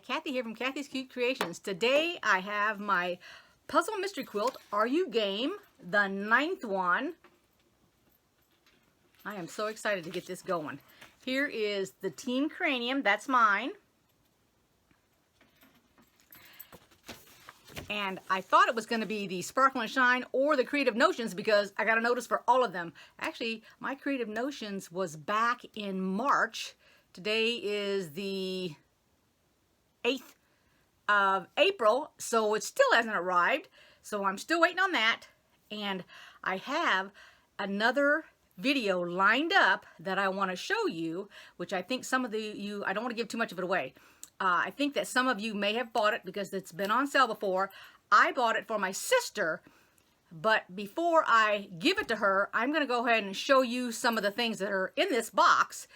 Kathy here from Kathy's Cute Creations. Today I have my puzzle mystery quilt, Are You Game? The 9th one. I am so excited to get this going. Here is the Team Cranium, that's mine. And I thought it was going to be the Sparkle and Shine or the Creative Notions because I got a notice for all of them. Actually, my Creative Notions was back in March. Today is the 8th of April, so it still hasn't arrived. So I'm still waiting on that. And I have another video lined up that I want to show you, which I think some of you, I don't want to give too much of it away. I think that some of you may have bought it because it's been on sale before. I bought it for my sister, but before I give it to her, I'm going to go ahead and show you some of the things that are in this box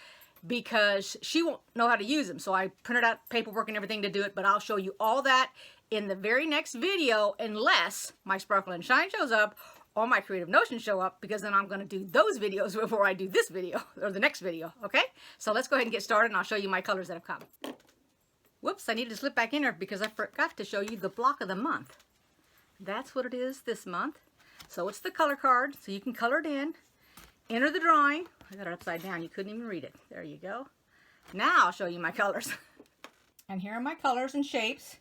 because she won't know how to use them. So I printed out paperwork and everything to do it, but I'll show you all that in the very next video unless my Sparkle and Shine shows up or my Creative Notions show up, because then I'm going to do those videos before I do this video or the next video, okay? So let's go ahead and get started and I'll show you my colors that have come. Whoops, I need to slip back in there because I forgot to show you the block of the month. That's what it is this month. So it's the color card, so you can color it in. Enter the drawing. I got it upside down. You couldn't even read it. There you go. Now I'll show you my colors. And here are my colors and shapes.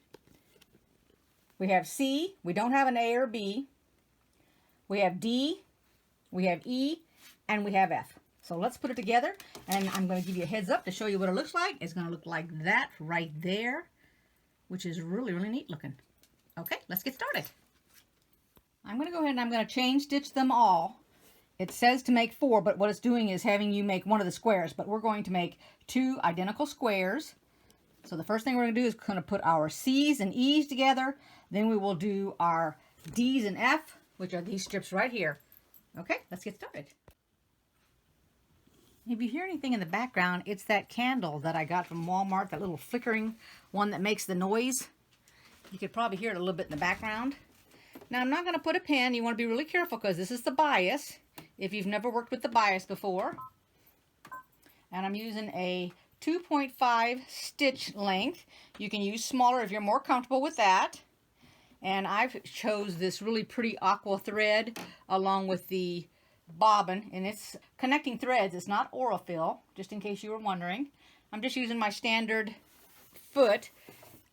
We have C. We don't have an A or B. We have D. We have E. And we have F. So let's put it together, and I'm going to give you a heads up to show you what it looks like. It's going to look like that right there, which is really, really neat looking. Okay, let's get started. I'm going to go ahead and I'm going to chain stitch them all. It says to make 4, but what it's doing is having you make one of the squares, but we're going to make 2 identical squares. So the first thing we're going to do is going to put our C's and E's together. Then we will do our D's and F, which are these strips right here. Okay, let's get started. If you hear anything in the background, it's that candle that I got from Walmart, that little flickering one that makes the noise. You could probably hear it a little bit in the background. Now, I'm not going to put a pin. You want to be really careful because this is the bias, if you've never worked with the bias before. And I'm using a 2.5 stitch length. You can use smaller if you're more comfortable with that. And I've chose this really pretty aqua thread along with the bobbin, and it's connecting threads. It's not Aurifil, just in case you were wondering. I'm just using my standard foot,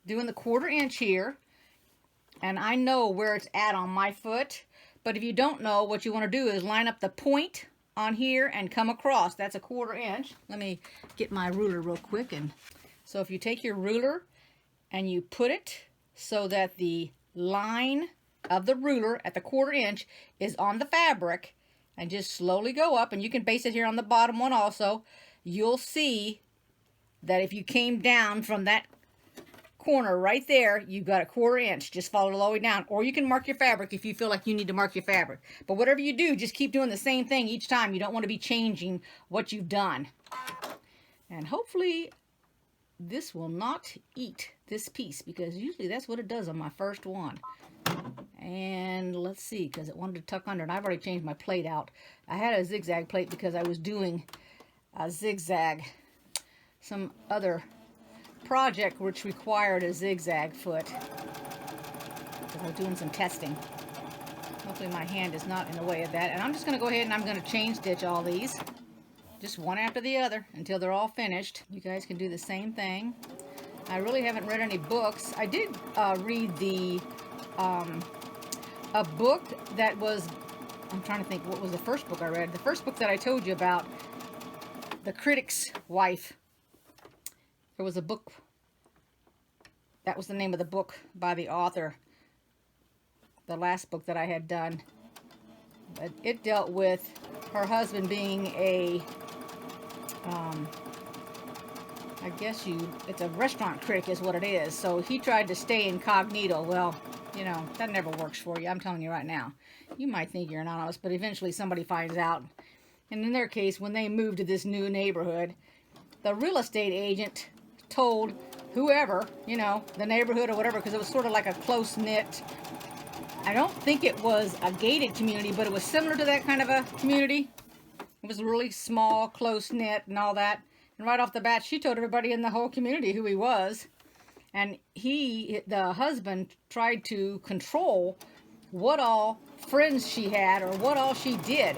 doing the 1/4 inch here, and I know where it's at on my foot, but if you don't know, what you want to do is line up the point on here and come across. That's a 1/4 inch. Let me get my ruler real quick. And so if you take your ruler and you put it so that the line of the ruler at the 1/4 inch is on the fabric, and just slowly go up, and you can base it here on the bottom one also, you'll see that if you came down from that corner right there, you've got a 1/4 inch. Just follow it all the way down. Or you can mark your fabric if you feel like you need to mark your fabric. But whatever you do, just keep doing the same thing each time. You don't want to be changing what you've done. And hopefully this will not eat this piece, because usually that's what it does on my first one. And let's see, because it wanted to tuck under, and I've already changed my plate out. I had a zigzag plate because I was doing a zigzag, some other project which required a zigzag foot, because I was doing some testing. Hopefully my hand is not in the way of that. And I'm just going to go ahead and I'm going to chain stitch all these, just one after the other, until they're all finished. You guys can do the same thing. I really haven't read any books. I did read a book that was, I'm trying to think, what was the first book I read? The first book that I told you about, The Critic's Wife. There was a book, that was the name of the book by the author, the last book that I had done. But it dealt with her husband being a, I guess it's a restaurant critic is what it is. So he tried to stay incognito. Well, you know, that never works for you. I'm telling you right now. You might think you're anonymous, but eventually somebody finds out. And in their case, when they moved to this new neighborhood, the real estate agent told whoever, you know, the neighborhood or whatever, because it was sort of like a close-knit, I don't think it was a gated community, but it was similar to that kind of a community. It was really small, close-knit and all that. And right off the bat, she told everybody in the whole community who he was. And the husband, tried to control what all friends she had or what all she did.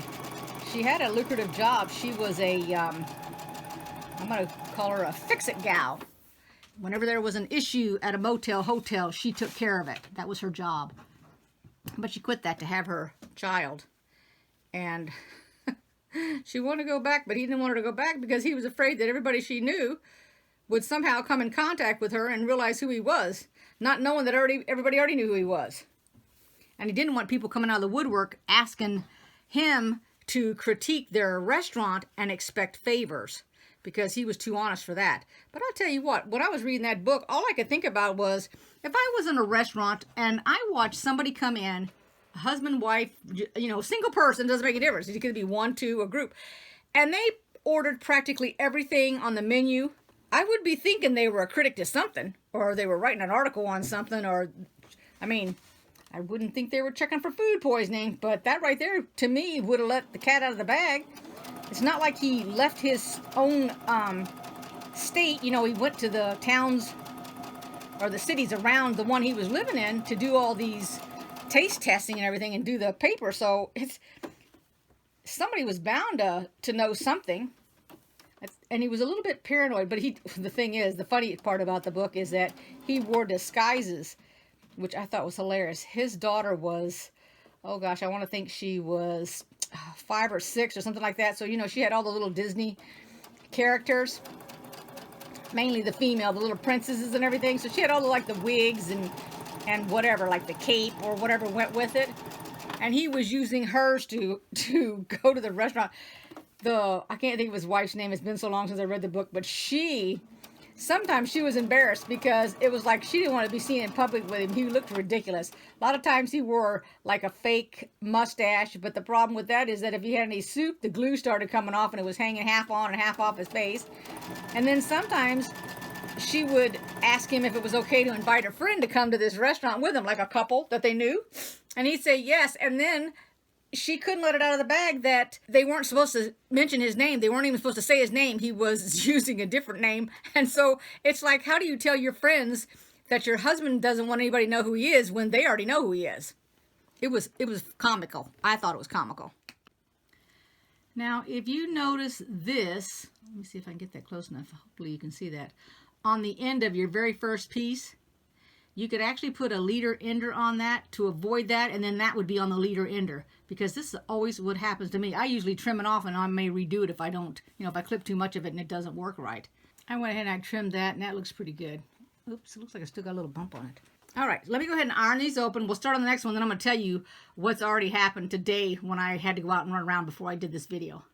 She had a lucrative job. She was I'm going to call her a fix-it gal. Whenever there was an issue at a motel, hotel, she took care of it. That was her job. But she quit that to have her child. And she wanted to go back, but he didn't want her to go back because he was afraid that everybody she knew would somehow come in contact with her and realize who he was, not knowing that everybody already knew who he was. And he didn't want people coming out of the woodwork asking him to critique their restaurant and expect favors, because he was too honest for that. But I'll tell you what, when I was reading that book, all I could think about was, if I was in a restaurant and I watched somebody come in, husband, wife, single person, doesn't make a difference. It could be one, two, a group, and they ordered practically everything on the menu, I would be thinking they were a critic to something, or they were writing an article on something, or, I wouldn't think they were checking for food poisoning, but that right there, to me, would have let the cat out of the bag. It's not like he left his own state. He went to the towns or the cities around the one he was living in to do all these taste testing and everything and do the paper. So somebody was bound to know something. And he was a little bit paranoid, but the thing is, the funny part about the book is that he wore disguises, which I thought was hilarious. His daughter was, oh gosh, I want to think she was 5 or 6 or something like that. So, she had all the little Disney characters, mainly the female, the little princesses and everything. So she had all the wigs and whatever, like the cape or whatever went with it. And he was using hers to go to the restaurant. I can't think of his wife's name. It's been so long since I read the book, but sometimes she was embarrassed because it was like she didn't want to be seen in public with him. He looked ridiculous. A lot of times he wore like a fake mustache, but the problem with that is that if he had any soup, the glue started coming off and it was hanging half on and half off his face. And then sometimes she would ask him if it was okay to invite a friend to come to this restaurant with him, like a couple that they knew. And he'd say yes, and then she couldn't let it out of the bag that they weren't supposed to mention his name. They weren't even supposed to say his name. He was using a different name. And so it's like, how do you tell your friends that your husband doesn't want anybody to know who he is when they already know who he is? It was comical. I thought it was comical. Now, if you notice this, let me see if I can get that close enough. Hopefully you can see that. On the end of your very first piece, you could actually put a leader ender on that to avoid that, and then that would be on the leader ender, because this is always what happens to me. I usually trim it off, and I may redo it if I don't, if I clip too much of it and it doesn't work right. I went ahead and I trimmed that, and that looks pretty good. Oops, it looks like I still got a little bump on it. All right, let me go ahead and iron these open. We'll start on the next one, then I'm going to tell you what's already happened today when I had to go out and run around before I did this video.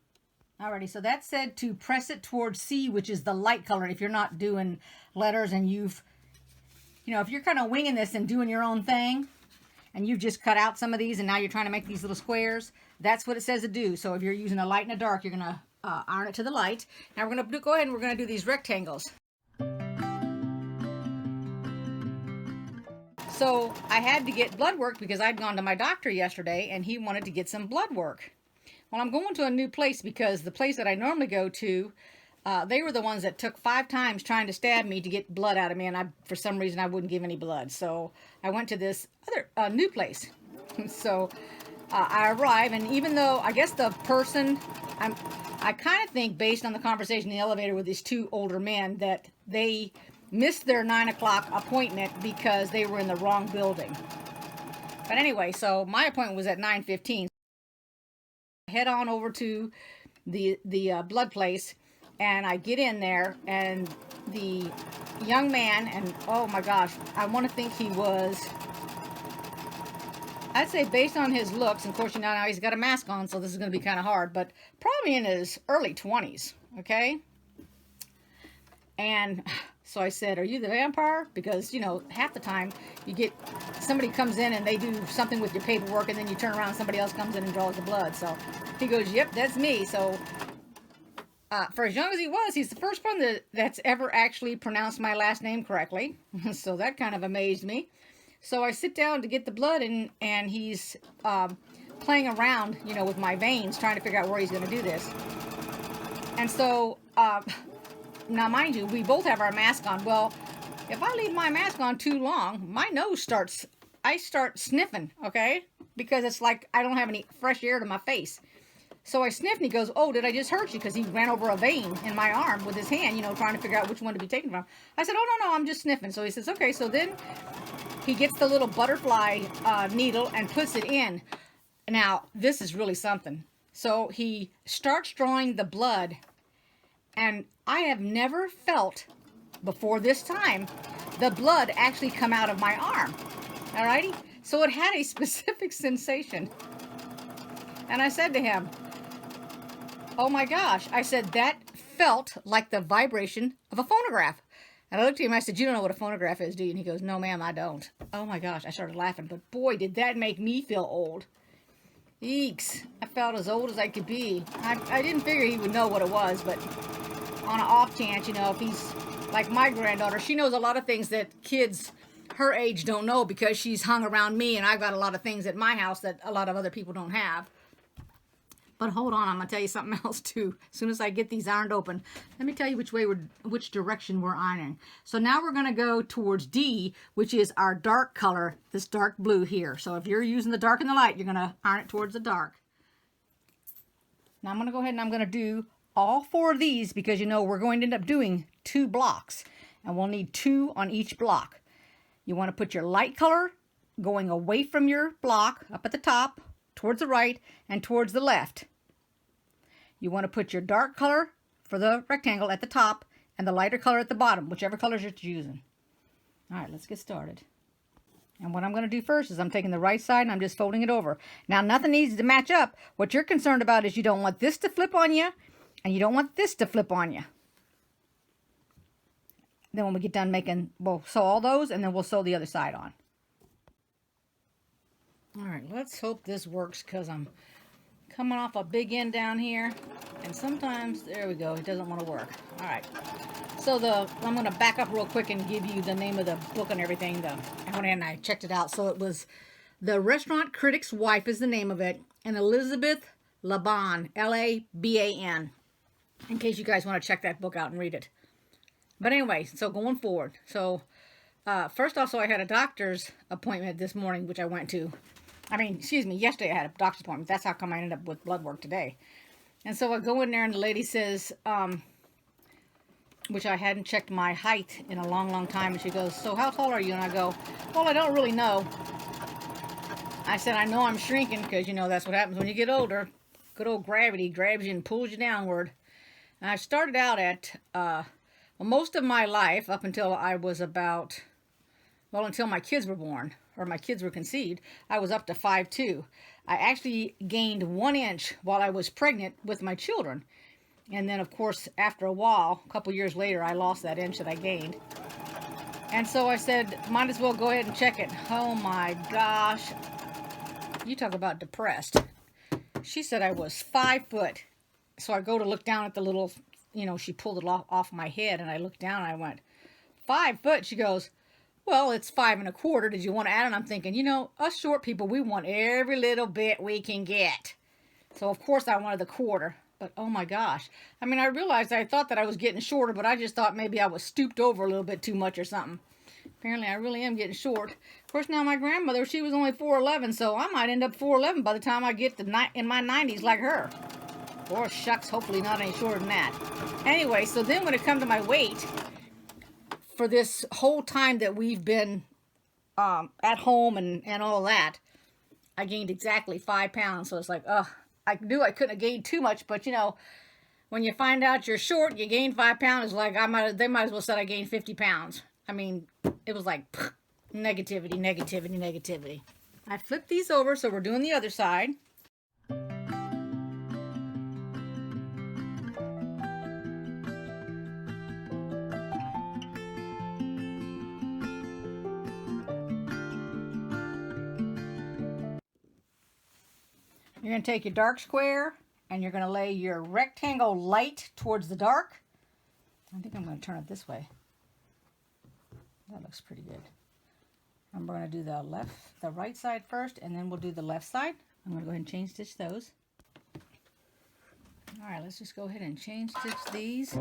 Alrighty, so that said to press it towards C, which is the light color. If you're not doing letters and if you're kind of winging this and doing your own thing, and you've just cut out some of these and now you're trying to make these little squares, that's what it says to do. So if you're using a light and a dark, you're going to iron it to the light. Now we're going to go ahead and we're going to do these rectangles. So I had to get blood work because I'd gone to my doctor yesterday and he wanted to get some blood work. Well, I'm going to a new place because the place that I normally go to, they were the ones that took 5 times trying to stab me to get blood out of me, and for some reason I wouldn't give any blood. So I went to this other new place. So I arrive, and even though I guess the person, I kind of think based on the conversation in the elevator with these 2 older men that they missed their 9 o'clock appointment because they were in the wrong building. But anyway, so my appointment was at 9:15. Head on over to the blood place. And I get in there, and the young man, and oh my gosh, I want to think he was, I'd say based on his looks, and of course, now he's got a mask on, so this is going to be kind of hard, but probably in his early 20s, okay? And so I said, are you the vampire? Because, half the time you get, somebody comes in and they do something with your paperwork, and then you turn around and somebody else comes in and draws the blood. So he goes, yep, that's me. So for as young as he was, he's the first one that's ever actually pronounced my last name correctly. So that kind of amazed me. So I sit down to get the blood, and he's playing around, with my veins, trying to figure out where he's going to do this. And so, now mind you, we both have our mask on. Well, if I leave my mask on too long, I start sniffing, okay? Because it's like I don't have any fresh air to my face. So I sniffed and he goes, oh, did I just hurt you? Because he ran over a vein in my arm with his hand, you know, trying to figure out which one to be taken from. I said, oh, no, I'm just sniffing. So he says, okay. So then he gets the little butterfly needle and puts it in. Now, this is really something. So he starts drawing the blood, and I have never felt before this time the blood actually come out of my arm. Alrighty? So it had a specific sensation. And I said to him, oh my gosh. I said, that felt like the vibration of a phonograph. And I looked at him, I said, you don't know what a phonograph is, do you? And he goes, no, ma'am, I don't. Oh my gosh. I started laughing, but boy, did that make me feel old. Eeks. I felt as old as I could be. I didn't figure he would know what it was, but on an off chance, you know, if he's like my granddaughter, she knows a lot of things that kids her age don't know because she's hung around me, and I've got a lot of things at my house that a lot of other people don't have. But hold on, I'm going to tell you something else too. As soon as I get these ironed open, let me tell you which direction we're ironing. So now we're going to go towards D, which is our dark color, this dark blue here. So if you're using the dark and the light, you're going to iron it towards the dark. Now I'm going to go ahead and I'm going to do all 4 of these because, you know, we're going to end up doing 2 blocks. And we'll need 2 on each block. You want to put your light color going away from your block, up at the top, towards the right, and towards the left. You want to put your dark color for the rectangle at the top and the lighter color at the bottom, whichever colors you're choosing. All right, let's get started. And what I'm going to do first is I'm taking the right side and I'm just folding it over. Now, nothing needs to match up. What you're concerned about is you don't want this to flip on you and you don't want this to flip on you. Then when we get done making, we'll sew all those and then we'll sew the other side on. All right, let's hope this works because I'm coming off a big end down here. And sometimes, there we go, it doesn't want to work. All right. So I'm going to back up real quick and give you the name of the book and everything. I went in and I checked it out. So it was The Restaurant Critic's Wife is the name of it. And Elizabeth Laban, L-A-B-A-N. In case you guys want to check that book out and read it. But anyway, so going forward. So first also I had a doctor's appointment this morning, which I went to. Yesterday I had a doctor's appointment. That's how come I ended up with blood work today. And so I go in there and the lady says, which I hadn't checked my height in a long, long time. And she goes, so how tall are you? And I go, well, I don't really know. I said, I know I'm shrinking because, you know, that's what happens when you get older. Good old gravity grabs you and pulls you downward. And I started out at, most of my life, up until I was about, well, until my kids were born, or my kids were conceived, I was up to 5'2". I actually gained 1 inch while I was pregnant with my children. And then, of course, after a while, a couple years later, I lost that inch that I gained. And so I said, might as well go ahead and check it. Oh my gosh. You talk about depressed. She said I was 5 foot. So I go to look down at the little, you know, she pulled it off my head, and I looked down and I went, 5 foot? She goes, well, it's 5 1/4. Did you want to add it? And I'm thinking, you know, us short people, we want every little bit we can get. So, of course, I wanted the 1/4. But, oh, my gosh. I mean, I realized I thought that I was getting shorter, but I just thought maybe I was stooped over a little bit too much or something. Apparently, I really am getting short. Of course, now my grandmother, she was only 4'11", so I might end up 4'11" by the time I get in my 90s like her. Or shucks, hopefully not any shorter than that. Anyway, so then when it comes to my weight, for this whole time that we've been at home and all that, I gained exactly 5 pounds. So it's like, I knew I couldn't have gained too much, but you know, when you find out you're short, you gain 5 pounds, it's like they might as well said I gained 50 pounds. I mean, it was like negativity, negativity, negativity. I flipped these over, so we're doing the other side. You're going to take your dark square and you're going to lay your rectangle light towards the dark. I think I'm going to turn it this way. That looks pretty good. And we're going to do the right side first, and then we'll do the left side. I'm going to go ahead and chain stitch those. All right, let's just go ahead and chain stitch these.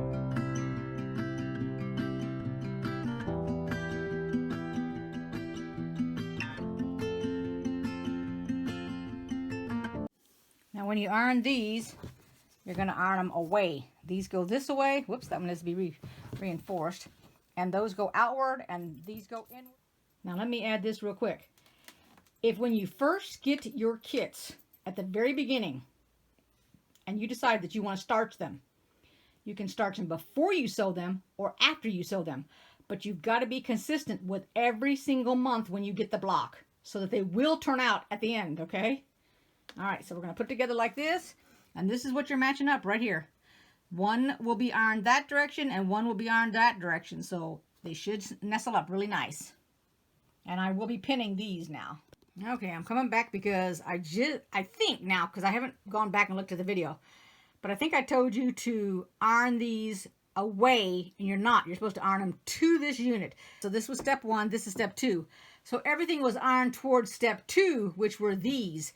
when you iron these, you're going to iron them away. These go this way. Whoops, that one needs to be reinforced. And those go outward, and these go inward. Now, let me add this real quick. If when you first get your kits at the very beginning, and you decide that you want to starch them, you can starch them before you sew them or after you sew them. But you've got to be consistent with every single month when you get the block, so that they will turn out at the end, okay? All right, so we're going to put together like this, and this is what you're matching up right here. One will be ironed that direction, and one will be ironed that direction, so they should nestle up really nice. And I will be pinning these now. Okay, I'm coming back because I think now, because I haven't gone back and looked at the video, but I think I told you to iron these away, and you're not. You're supposed to iron them to this unit. So this was step 1, this is step 2. So everything was ironed towards step 2, which were these.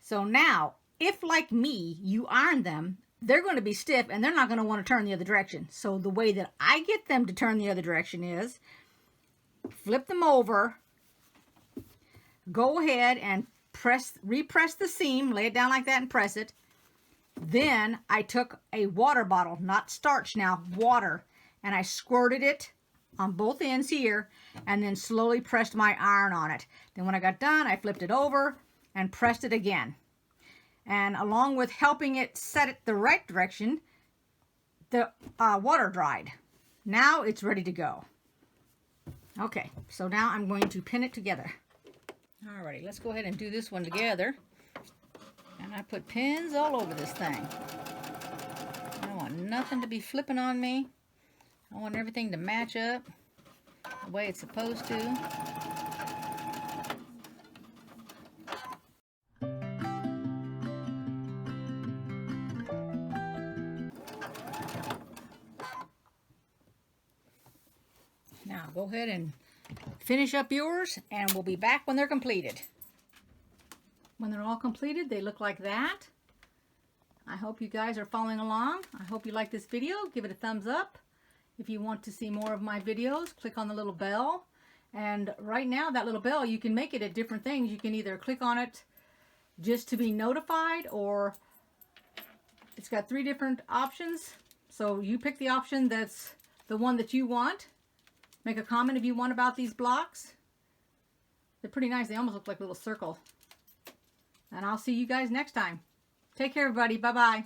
So now, if like me, you iron them, they're going to be stiff and they're not going to want to turn the other direction. So the way that I get them to turn the other direction is flip them over, go ahead and repress the seam, lay it down like that and press it. Then I took a water bottle, not starch now, water, and I squirted it on both ends here and then slowly pressed my iron on it. Then when I got done, I flipped it over and pressed it again. And along with helping it set it the right direction, the water dried. Now it's ready to go. Okay, so now I'm going to pin it together. Alrighty, let's go ahead and do this one together. And I put pins all over this thing. I don't want nothing to be flipping on me. I want everything to match up the way it's supposed to. Now go ahead and finish up yours, and we'll be back when they're completed. When they're all completed, they look like that. I hope you guys are following along. I hope you like this video. Give it a thumbs up. If you want to see more of my videos, click on the little bell. And right now, that little bell, you can make it at different things. You can either click on it just to be notified, or it's got 3 different options. So you pick the option that's the one that you want. Make a comment if you want about these blocks. They're pretty nice. They almost look like a little circle. And I'll see you guys next time. Take care, everybody. Bye-bye.